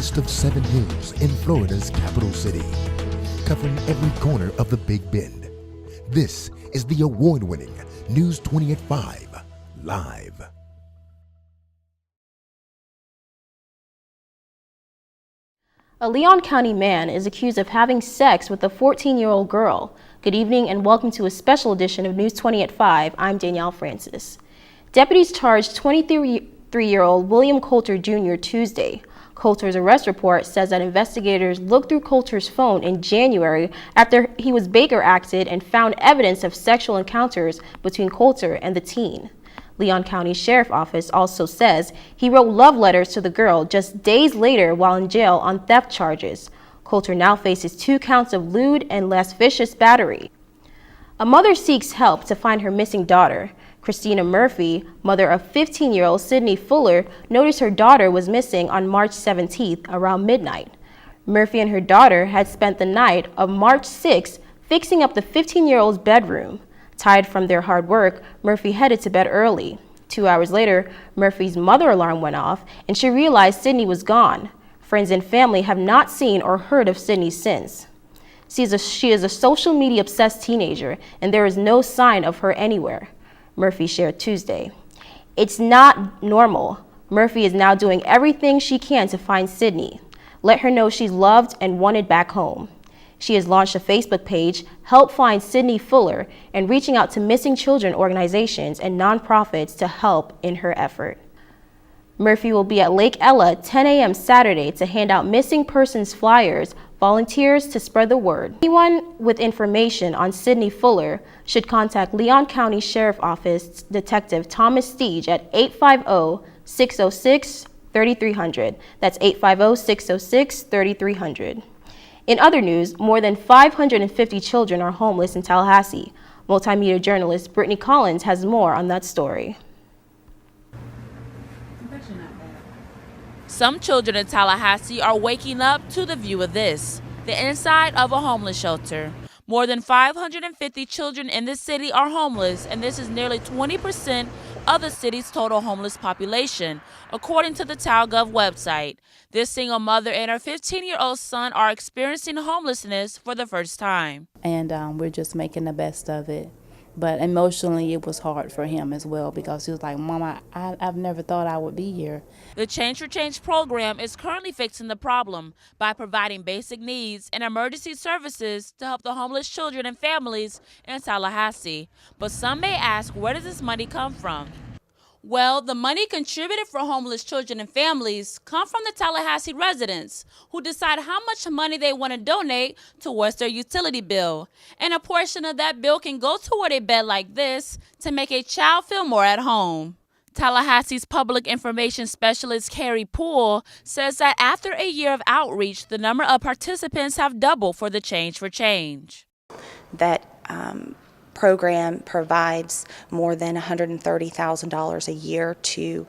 tallest of 7 hills in Florida's capital city, covering every corner of the Big Bend. This is the award-winning News 20 at 5 Live. A Leon County man is accused of having sex with a 14-year-old girl. Good evening and welcome to a special edition of News 20 at 5. I'm Danielle Francis. Deputies charged 23-year-old William Coulter Jr. Tuesday. Coulter's arrest report says that investigators looked through Coulter's phone in January after he was Baker acted and found evidence of sexual encounters between Coulter and the teen. Leon County Sheriff's Office also says he wrote love letters to the girl just days later while in jail on theft charges. Coulter now faces 2 counts of lewd and lascivious battery. A mother seeks help to find her missing daughter. Christina Murphy, mother of 15-year-old Sydney Fuller, noticed her daughter was missing on March 17th around midnight. Murphy and her daughter had spent the night of March 6th fixing up the 15-year-old's bedroom. Tired from their hard work, Murphy headed to bed early. 2 hours later, Murphy's mother alarm went off and she realized Sydney was gone. Friends and family have not seen or heard of Sydney since. She is a social media obsessed teenager and there is no sign of her anywhere. Murphy shared Tuesday. It's not normal. Murphy is now doing everything she can to find Sydney. Let her know she's loved and wanted back home. She has launched a Facebook page, Help Find Sydney Fuller, and reaching out to missing children organizations and nonprofits to help in her effort. Murphy will be at Lake Ella 10 a.m. Saturday to hand out missing persons flyers, volunteers to spread the word. Anyone with information on Sydney Fuller should contact Leon County Sheriff's Office Detective Thomas Steege at 850-606-3300. That's 850-606-3300. In other news, more than 550 children are homeless in Tallahassee. Multimedia journalist Brittany Collins has more on that story. Some children in Tallahassee are waking up to the view of this, the inside of a homeless shelter. More than 550 children in this city are homeless, and this is nearly 20% of the city's total homeless population, according to the TalGov website. This single mother and her 15-year-old son are experiencing homelessness for the first time. And we're just making the best of it. But emotionally, it was hard for him as well because he was like, Mama, I've never thought I would be here. The Change for Change program is currently fixing the problem by providing basic needs and emergency services to help the homeless children and families in Tallahassee. But some may ask, where does this money come from? Well, the money contributed for homeless children and families come from the Tallahassee residents who decide how much money they want to donate towards their utility bill. And a portion of that bill can go toward a bed like this to make a child feel more at home. Tallahassee's public information specialist Carrie Poole says that after a year of outreach, the number of participants have doubled for the Change for Change. That program provides more than $130,000 a year to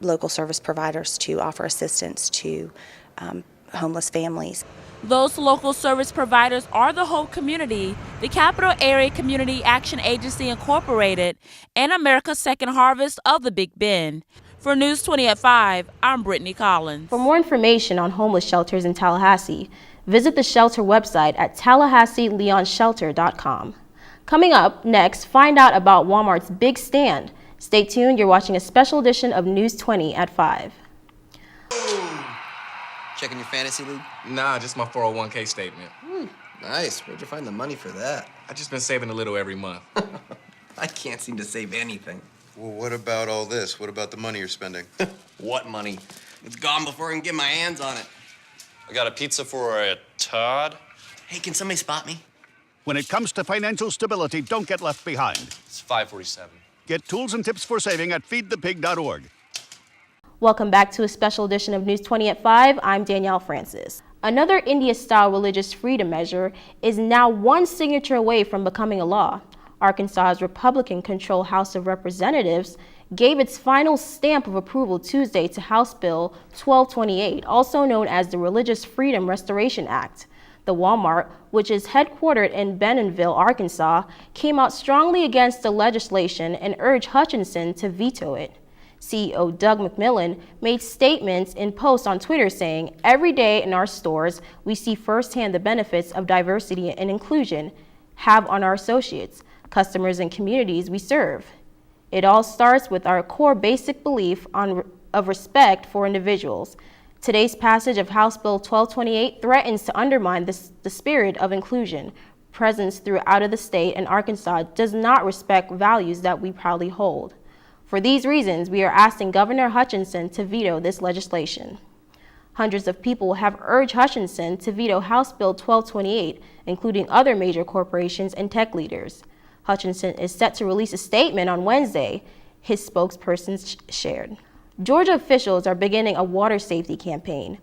local service providers to offer assistance to homeless families. Those local service providers are the Hope Community, the Capital Area Community Action Agency Incorporated, and America's Second Harvest of the Big Bend. For News 20 at 5, I'm Brittany Collins. For more information on homeless shelters in Tallahassee, visit the shelter website at TallahasseeLeonShelter.com. Coming up next, find out about Walmart's big stand. Stay tuned, you're watching a special edition of News 20 at 5. Checking your fantasy league? Nah, just my 401k statement. Nice. Where'd you find the money for that? I just been saving a little every month. I can't seem to save anything. Well, what about all this? What about the money you're spending? What money? It's gone before I can get my hands on it. I got a pizza for a Todd. Hey, can somebody spot me? When it comes to financial stability, don't get left behind. It's 547. Get tools and tips for saving at feedthepig.org. Welcome back to a special edition of News 20 at 5. I'm Danielle Francis. Another India-style religious freedom measure is now one signature away from becoming a law. Arkansas's Republican-controlled House of Representatives gave its final stamp of approval Tuesday to House Bill 1228, also known as the Religious Freedom Restoration Act. The Walmart, which is headquartered in Bentonville, Arkansas, came out strongly against the legislation and urged Hutchinson to veto it. CEO Doug McMillon made statements in posts on Twitter saying, "Every day in our stores, we see firsthand the benefits of diversity and inclusion have on our associates, customers, and communities we serve. It all starts with our core basic belief of respect for individuals. Today's passage of House Bill 1228 threatens to undermine the spirit of inclusion. Presence throughout the state, and Arkansas does not respect values that we proudly hold. For these reasons, we are asking Governor Hutchinson to veto this legislation." Hundreds of people have urged Hutchinson to veto House Bill 1228, including other major corporations and tech leaders. Hutchinson is set to release a statement on Wednesday, his spokesperson shared. Georgia officials are beginning a water safety campaign.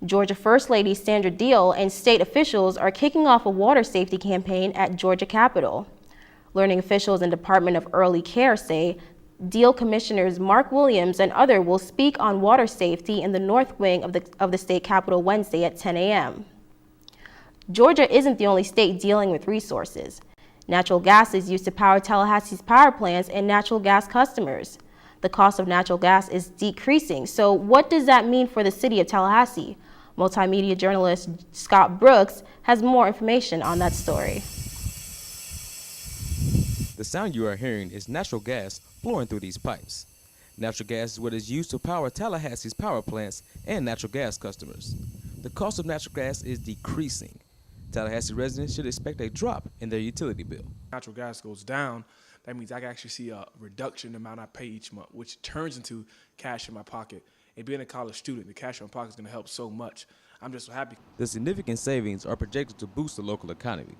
Georgia First Lady Sandra Deal and state officials are kicking off a water safety campaign at Georgia Capitol. Learning officials and Department of Early Care say Deal Commissioners Mark Williams and others will speak on water safety in the north wing of the state capitol Wednesday at 10 a.m. Georgia isn't the only state dealing with resources. Natural gas is used to power Tallahassee's power plants and natural gas customers. The cost of natural gas is decreasing. So what does that mean for the city of Tallahassee? Multimedia journalist Scott Brooks has more information on that story. The sound you are hearing is natural gas flowing through these pipes. Natural gas is what is used to power Tallahassee's power plants and natural gas customers. The cost of natural gas is decreasing. Tallahassee residents should expect a drop in their utility bill. Natural gas goes down, that means I can actually see a reduction in the amount I pay each month, which turns into cash in my pocket. And being a college student, the cash in my pocket is going to help so much. I'm just so happy. The significant savings are projected to boost the local economy.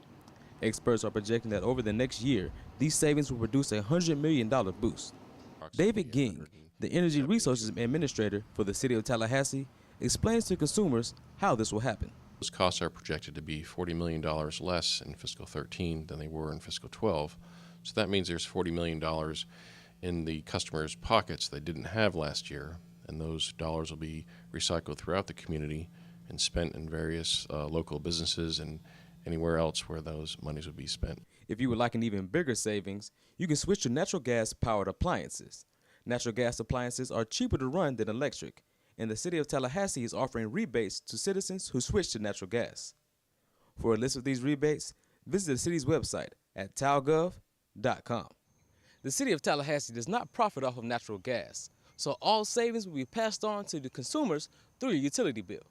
Experts are projecting that over the next year, these savings will produce a $100 million boost. David Ging, the Energy Resources Administrator for the City of Tallahassee, explains to consumers how this will happen. Those costs are projected to be $40 million less in fiscal 13 than they were in fiscal 12. So that means there's $40 million in the customers' pockets they didn't have last year, and those dollars will be recycled throughout the community and spent in various local businesses and anywhere else where those monies would be spent. If you would like an even bigger savings, you can switch to natural gas-powered appliances. Natural gas appliances are cheaper to run than electric, and the City of Tallahassee is offering rebates to citizens who switch to natural gas. For a list of these rebates, visit the city's website at talgov.com. The City of Tallahassee does not profit off of natural gas, so all savings will be passed on to the consumers through your utility bill.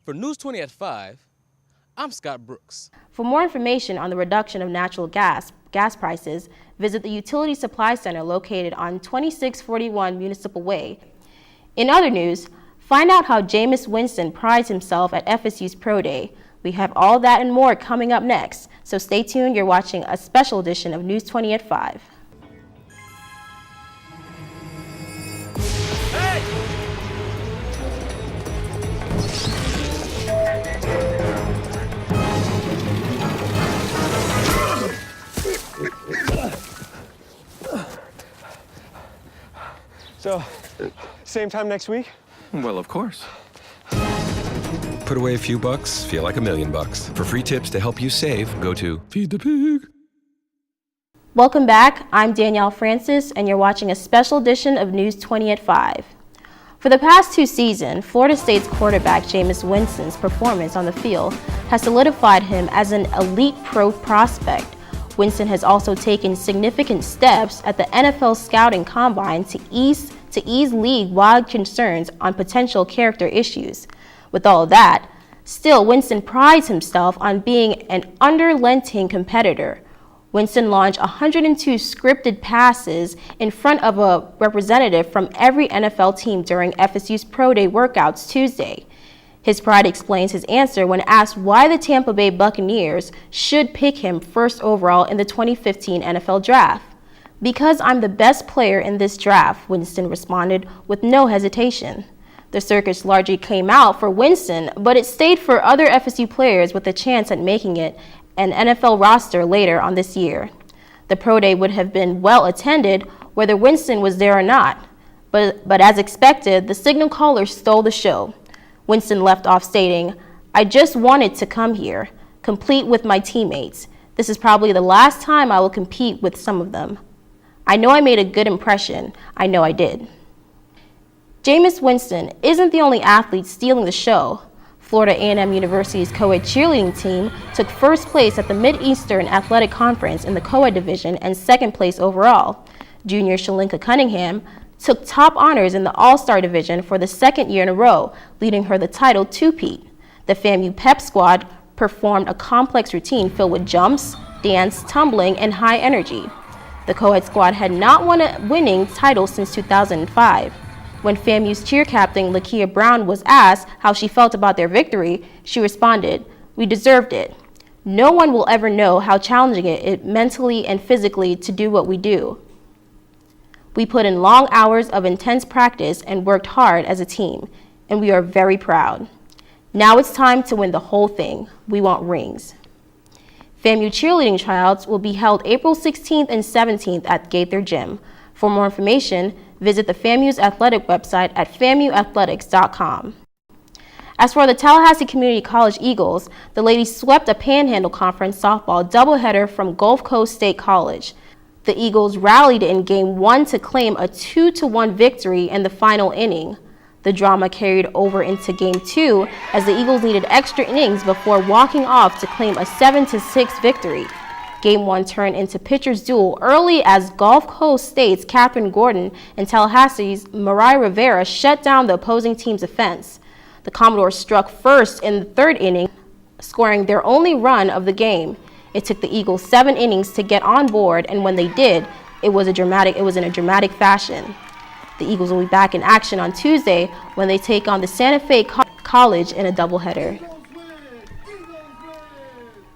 For News 20 at 5, I'm Scott Brooks. For more information on the reduction of natural gas prices, visit the Utility Supply Center located on 2641 Municipal Way. In other news, find out how Jameis Winston prides himself at FSU's Pro Day. We have all that and more coming up next, so stay tuned. You're watching a special edition of News 20 at 5. So, same time next week? Well, of course. Put away a few bucks, feel like $1 million. For free tips to help you save, go to Feed the Pig. Welcome back. I'm Danielle Francis, and you're watching a special edition of News 20 at 5. For the past 2 seasons, Florida State's quarterback Jameis Winston's performance on the field has solidified him as an elite pro prospect. Winston has also taken significant steps at the NFL scouting combine to ease league-wide concerns on potential character issues. With all of that, still Winston prides himself on being an unrelenting competitor. Winston launched 102 scripted passes in front of a representative from every NFL team during FSU's Pro Day workouts Tuesday. His pride explains his answer when asked why the Tampa Bay Buccaneers should pick him first overall in the 2015 NFL Draft. "Because I'm the best player in this draft," Winston responded with no hesitation. The circus largely came out for Winston, but it stayed for other FSU players with a chance at making it an NFL roster later on this year. The Pro Day would have been well attended whether Winston was there or not, but as expected, the signal caller stole the show. Winston left off stating, "I just wanted to come here, complete with my teammates. This is probably the last time I will compete with some of them. I know I made a good impression. I know I did." Jameis Winston isn't the only athlete stealing the show. Florida A&M University's co-ed cheerleading team took first place at the Mid-Eastern Athletic Conference in the co-ed division and second place overall. Junior Shelinka Cunningham took top honors in the All-Star division for the second year in a row, leading her the title two-peat. The FAMU Pep Squad performed a complex routine filled with jumps, dance, tumbling, and high energy. The co-ed squad had not won a winning title since 2005. When FAMU's cheer captain, Lakia Brown, was asked how she felt about their victory, she responded, "We deserved it. No one will ever know how challenging it is mentally and physically to do what we do. We put in long hours of intense practice and worked hard as a team, and we are very proud. Now it's time to win the whole thing. We want rings." FAMU cheerleading tryouts will be held April 16th and 17th at Gaither Gym. For more information, visit the FAMU's athletic website at famuathletics.com. As for the Tallahassee Community College Eagles, the ladies swept a Panhandle Conference softball doubleheader from Gulf Coast State College. The Eagles rallied in Game 1 to claim a 2-1 victory in the final inning. The drama carried over into Game 2 as the Eagles needed extra innings before walking off to claim a 7-6 victory. Game 1 turned into pitcher's duel early as Gulf Coast State's Catherine Gordon and Tallahassee's Mariah Rivera shut down the opposing team's offense. The Commodores struck first in the third inning, scoring their only run of the game. It took the Eagles 7 innings to get on board, and when they did, it was in a dramatic fashion. The Eagles will be back in action on Tuesday when they take on the Santa Fe College in a doubleheader.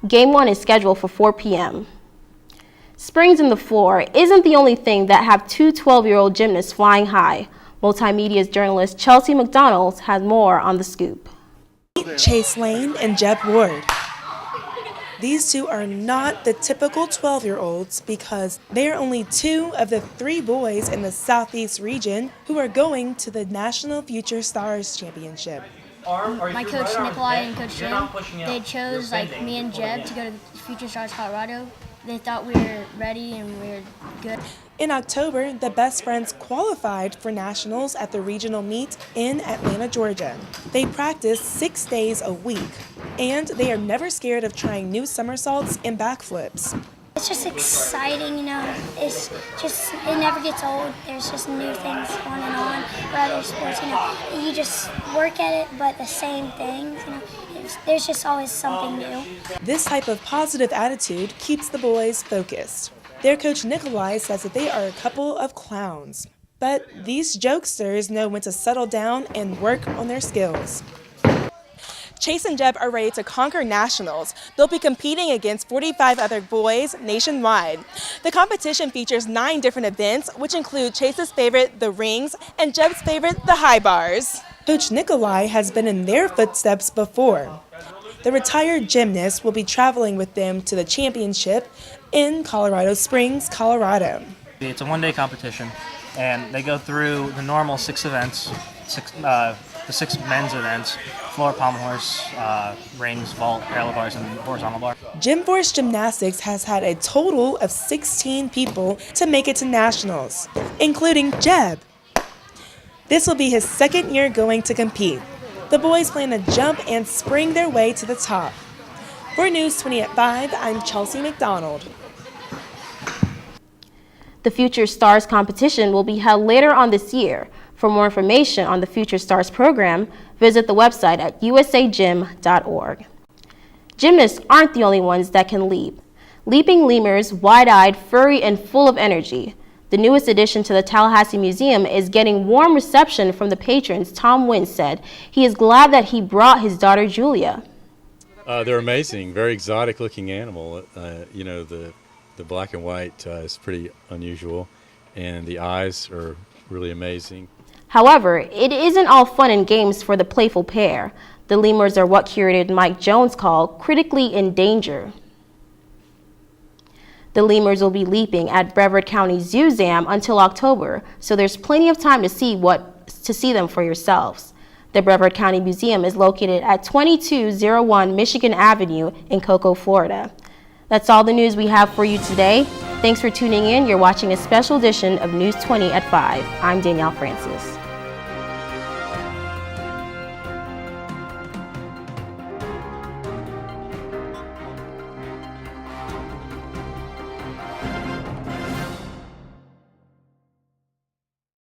Game 1 is scheduled for 4 p.m. Springs in the floor isn't the only thing that have two 12-year-old gymnasts flying high. Multimedia's journalist Chelsea McDonald has more on the scoop. Chase Lane and Jeb Ward. These two are not the typical 12-year-olds because they are only 2 of the 3 boys in the Southeast region who are going to the National Future Stars Championship. My coach Nikolai and Coach Jim, they chose me and Jeb to go to the Future Stars Colorado. They thought we were ready and we were good. In October, the best friends qualified for nationals at the regional meet in Atlanta, Georgia. They practice 6 days a week, and they are never scared of trying new somersaults and backflips. It's just exciting, it's just, it never gets old. There's just new things on and on for other sports, you just work at it, but the same things, there's just always something new. This type of positive attitude keeps the boys focused. Their coach Nikolai says that they are a couple of clowns, but these jokesters know when to settle down and work on their skills. Chase and Jeb are ready to conquer nationals. They'll be competing against 45 other boys nationwide. The competition features 9 different events, which include Chase's favorite, the rings, and Jeb's favorite, the high bars. Coach Nikolai has been in their footsteps before. The retired gymnast will be traveling with them to the championship in Colorado Springs, Colorado. It's a one-day competition, and they go through the normal 6 events, the 6 men's events: floor, pommel horse, rings, vault, parallel bars, and horizontal bar. Gym Force Gymnastics has had a total of 16 people to make it to nationals, including Jeb. This will be his 2nd year going to compete. The boys plan to jump and spring their way to the top. For News 20 at 5, I'm Chelsea McDonald. The Future Stars competition will be held later on this year. For more information on the Future Stars program, visit the website at usagym.org. Gymnasts aren't the only ones that can leap. Leaping lemurs, wide-eyed, furry, and full of energy. The newest addition to the Tallahassee Museum is getting warm reception from the patrons. Tom Wynn said he is glad that he brought his daughter Julia. They're amazing, very exotic looking animal. The black and white is pretty unusual, and the eyes are really amazing. However, it isn't all fun and games for the playful pair. The lemurs are what curator Mike Jones called critically in danger. The lemurs will be leaping at Brevard County Zoo Zam until October, so there's plenty of time to see them for yourselves. The Brevard County Museum is located at 2201 Michigan Avenue in Cocoa, Florida. That's all the news we have for you today. Thanks for tuning in. You're watching a special edition of News 20 at 5. I'm Danielle Francis.